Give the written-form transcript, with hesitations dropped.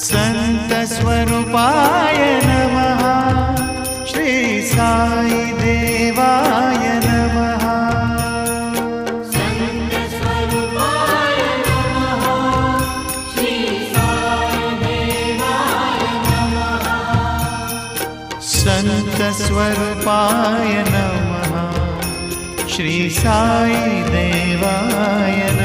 संतस्वरूपाय नमः। श्री साई देवाय नमः। संतस्वरूपाय नमः। श्री साई देवाय नमः। संतस्वरूपाय नमः। श्री साई देवाय नमः।